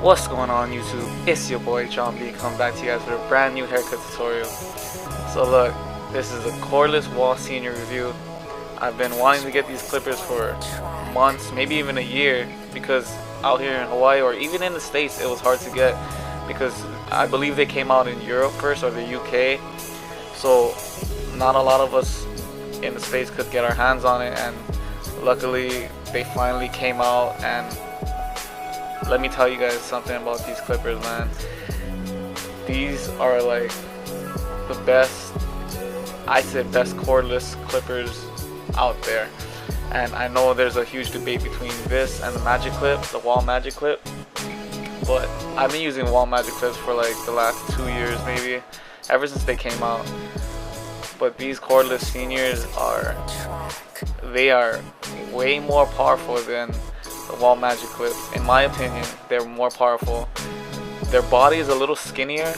What's going on YouTube? It's your boy John B coming back to you guys with a brand new haircut tutorial. So look, this is a cordless Wahl senior review. I've been wanting to get these clippers for months, maybe even a year, because out here in Hawaii or even in the States it was hard to get, because I believe they came out in Europe first or the UK, so not a lot of us in the States could get our hands on it, and luckily they finally came out. And let me tell you guys something about these clippers, man. These are like the best, I said best cordless clippers out there. And I know there's a huge debate between this and the Magic Clip, the Wahl Magic Clip, but I've been using Wahl Magic Clips for like the last 2 years maybe, ever since they came out. But these cordless seniors they are way more powerful than the Wahl Magic Clips. In my opinion, they're more powerful. Their body is a little skinnier,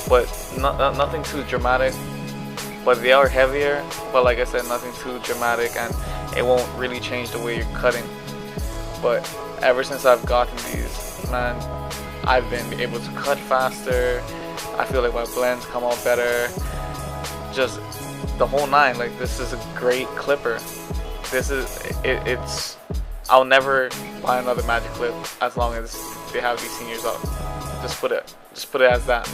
but nothing too dramatic. But they are heavier, but like I said, nothing too dramatic, and it won't really change the way you're cutting. But ever since I've gotten these, man, I've been able to cut faster. I feel like my blends come out better. Just the whole nine. Like, this is a great clipper. This is it's I'll never buy another Magic Clip as long as they have these seniors out. Just put it as that.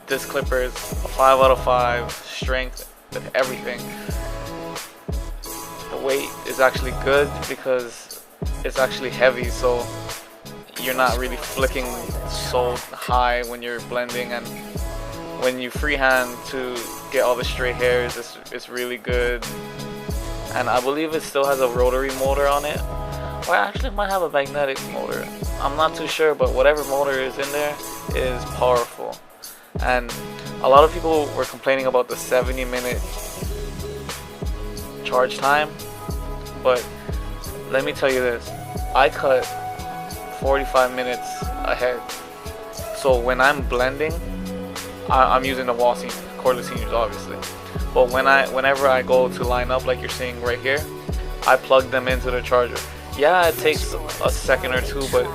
This clipper is a 5 out of 5, strength with everything. The weight is actually good because it's actually heavy, so you're not really flicking so high when you're blending, and when you freehand to get all the straight hairs, it's really good. And I believe it still has a rotary motor on it, or actually it might have a magnetic motor. I'm not too sure, but whatever motor is in there is powerful. And a lot of people were complaining about the 70-minute charge time, but let me tell you this, I cut 45 minutes ahead. So when I'm blending, I'm using the Wahl cordless seniors obviously, but whenever I go to line up, like you're seeing right here, I plug them into the charger. Yeah, it takes a second or two, but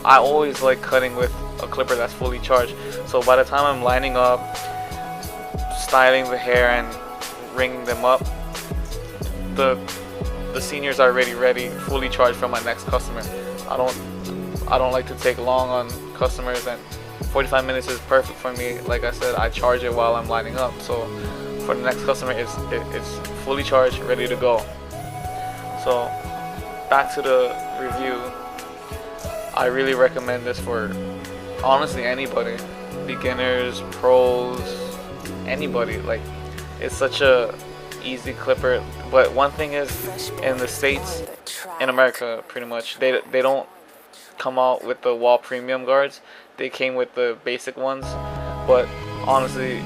I always like cutting with a clipper that's fully charged. So by the time I'm lining up, styling the hair and ringing them up, the seniors are already ready, fully charged for my next customer. I don't like to take long on customers, and 45 minutes is perfect for me. Like I said, I charge it while I'm lining up, so for the next customer it's fully charged, ready to go. So back to the review. I really recommend this for honestly anybody, beginners, pros, anybody. Like, it's such a easy clipper. But one thing is, in the States, in America pretty much, they don't come out with the Wahl premium guards. They came with the basic ones, but honestly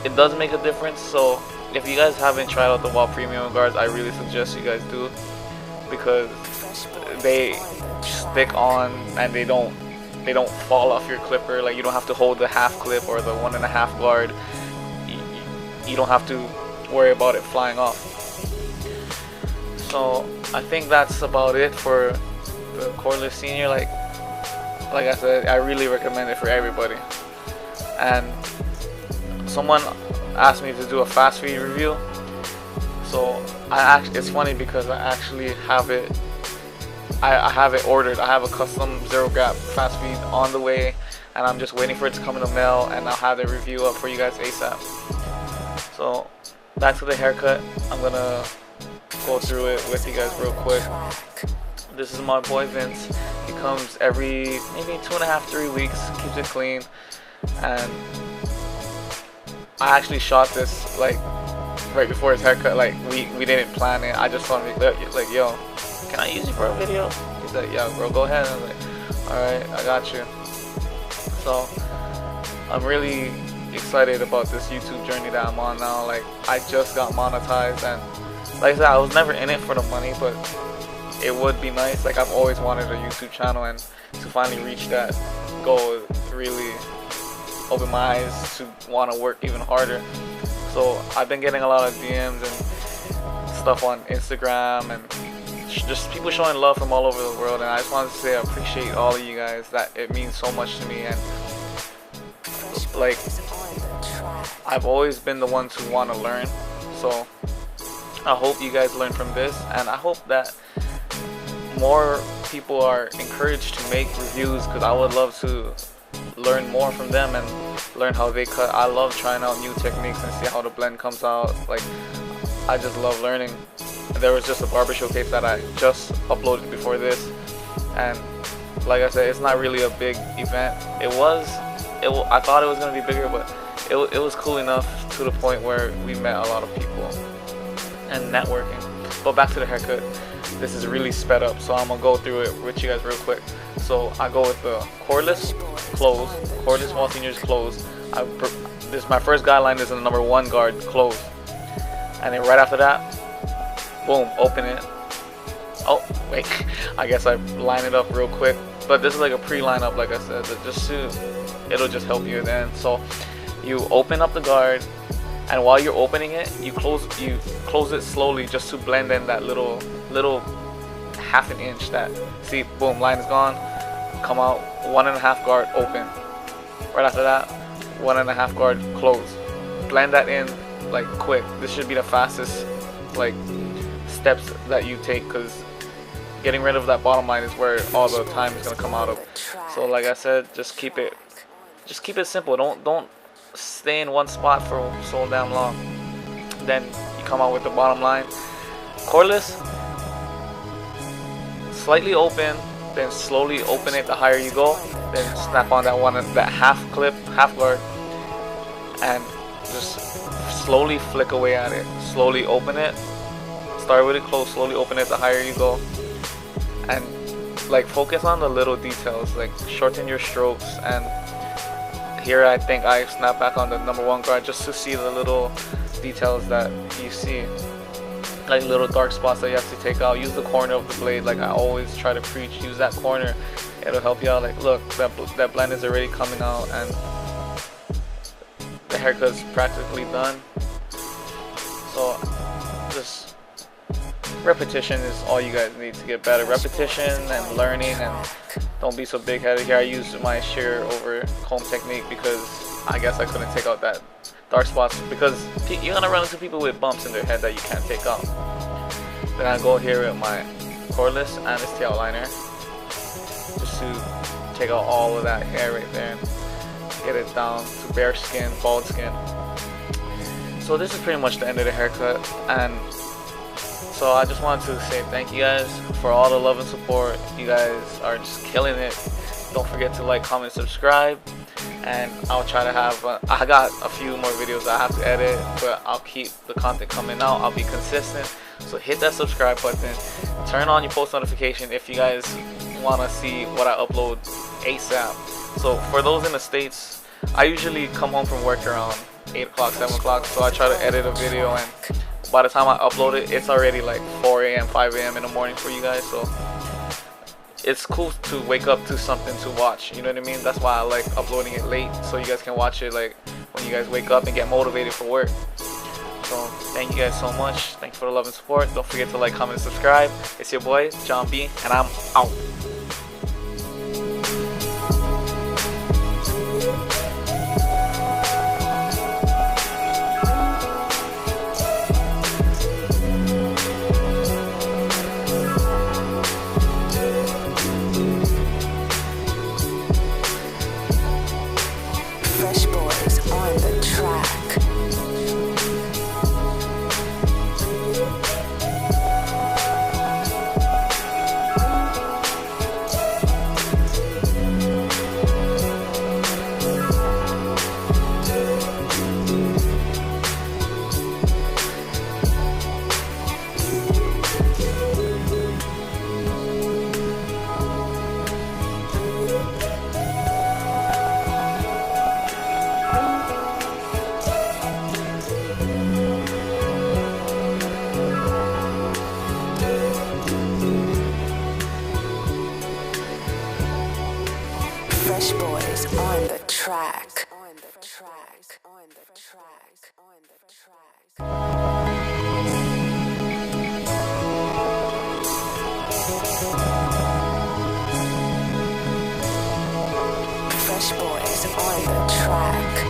it does make a difference. So if you guys haven't tried out the Wahl premium guards, I really suggest you guys do, because they stick on and they don't fall off your clipper. Like, you don't have to hold the half clip or the 1.5 guard. You don't have to worry about it flying off. So I think that's about it for the cordless senior. Like I said, I really recommend it for everybody. And someone asked me to do a fast feed review, so it's funny because I actually have it. I have it ordered. I have a custom zero gap fast feed on the way, and I'm just waiting for it to come in the mail, and I'll have the review up for you guys ASAP. So back to the haircut. I'm gonna go through it with you guys real quick. This is my boy Vince. He comes every maybe 2.5-3 weeks, keeps it clean, and I actually shot this like right before his haircut. Like, we didn't plan it. I just told him like, yo, can I use you for a video? He's like, yeah bro, go ahead. And I'm like, alright, I got you. So I'm really excited about this YouTube journey that I'm on now. Like, I just got monetized, and like I said, I was never in it for the money, but it would be nice. Like, I've always wanted a YouTube channel, and to finally reach that goal really opened my eyes to want to work even harder. So I've been getting a lot of DMs and stuff on Instagram and just people showing love from all over the world, and I just wanted to say I appreciate all of you guys. That it means so much to me, and like I've always been the one to want to learn. So I hope you guys learn from this, and I hope that more people are encouraged to make reviews, because I would love to learn more from them and learn how they cut. I love trying out new techniques and see how the blend comes out. Like, I just love learning. There was just a barber showcase that I just uploaded before this, and like I said, it's not really a big event. I thought it was gonna be bigger, but it was cool enough to the point where we met a lot of people and networking. But back to the haircut. This is really sped up, so I'm gonna go through it with you guys real quick. So I go with the cordless close, cordless Wahl Seniors close. This my first guideline is in the number 1 guard close, and then right after that, boom, open it. Oh wait, I guess I line it up real quick, but this is like a pre-lineup, like I said, it'll just help you then. So you open up the guard, and while you're opening it, you close it slowly, just to blend in that little half an inch. That, see, boom, line is gone. Come out, 1.5 guard open. Right after that, 1.5 guard close. Blend that in like quick. This should be the fastest like steps that you take, because getting rid of that bottom line is where all the time is gonna come out of. So like I said, just keep it simple. Don't stay in one spot for so damn long. Then you come out with the bottom line. Cordless, slightly open, then slowly open it the higher you go. Then snap on that half clip, half guard, and just slowly flick away at it. Slowly open it. Start with it close, slowly open it the higher you go. And like focus on the little details, like shorten your strokes. And here I think I snap back on the number 1 guard just to see the little details that you see, like little dark spots that you have to take out. Use the corner of the blade, like I always try to preach. Use that corner, it'll help you out. Like, look, that blend is already coming out, and the haircut's practically done. So just repetition is all you guys need to get better. Repetition and learning, and don't be so big-headed. Here I used my shear over comb technique because I guess I couldn't take out that dark spots, because you're gonna run into people with bumps in their head that you can't take out. Then I go here with my cordless Amnesty outliner just to take out all of that hair right there and get it down to bare skin, bald skin. So this is pretty much the end of the haircut, and so I just wanted to say thank you guys for all the love and support. You guys are just killing it. Don't forget to like, comment, subscribe, and I'll try to have I got a few more videos I have to edit, but I'll keep the content coming out. I'll be consistent. So hit that subscribe button, turn on your post notification if you guys want to see what I upload ASAP. So for those in the States, I usually come home from work around 8 o'clock, 7 o'clock, so I try to edit a video, and by the time I upload it, it's already like 4 a.m., 5 a.m. in the morning for you guys. So it's cool to wake up to something to watch, you know what I mean? That's why I like uploading it late, so you guys can watch it like when you guys wake up and get motivated for work. So thank you guys so much. Thank you for the love and support. Don't forget to like, comment, and subscribe. It's your boy John B, and I'm out. Fresh Boys on the track. On the track. On the track. On the track. Fresh boys on the track.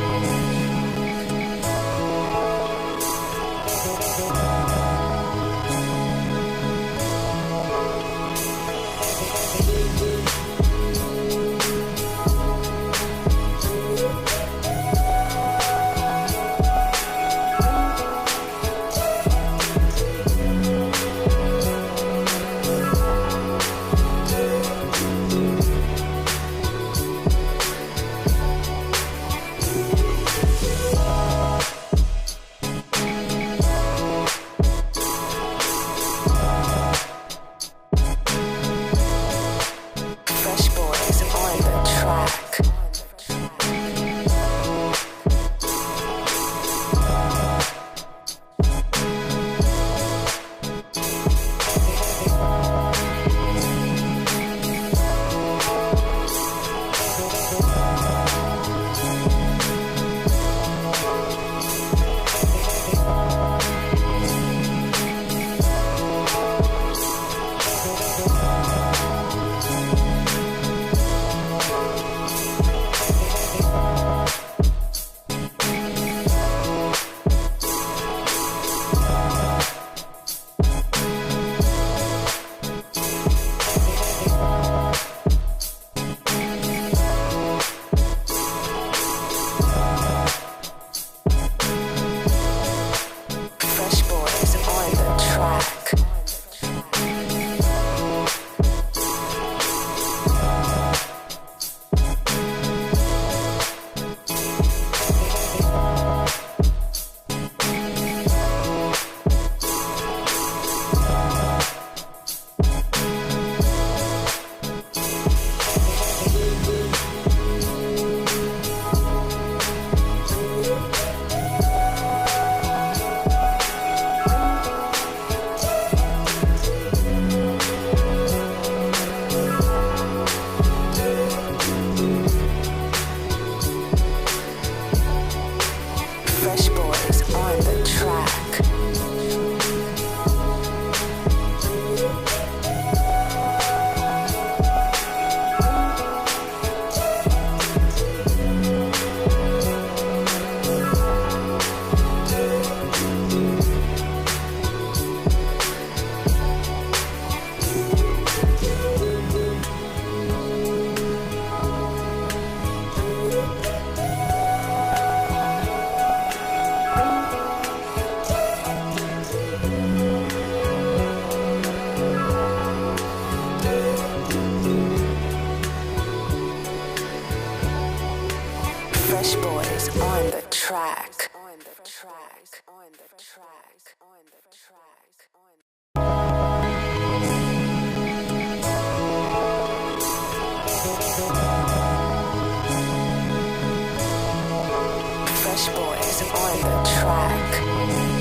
Fresh boys on the track.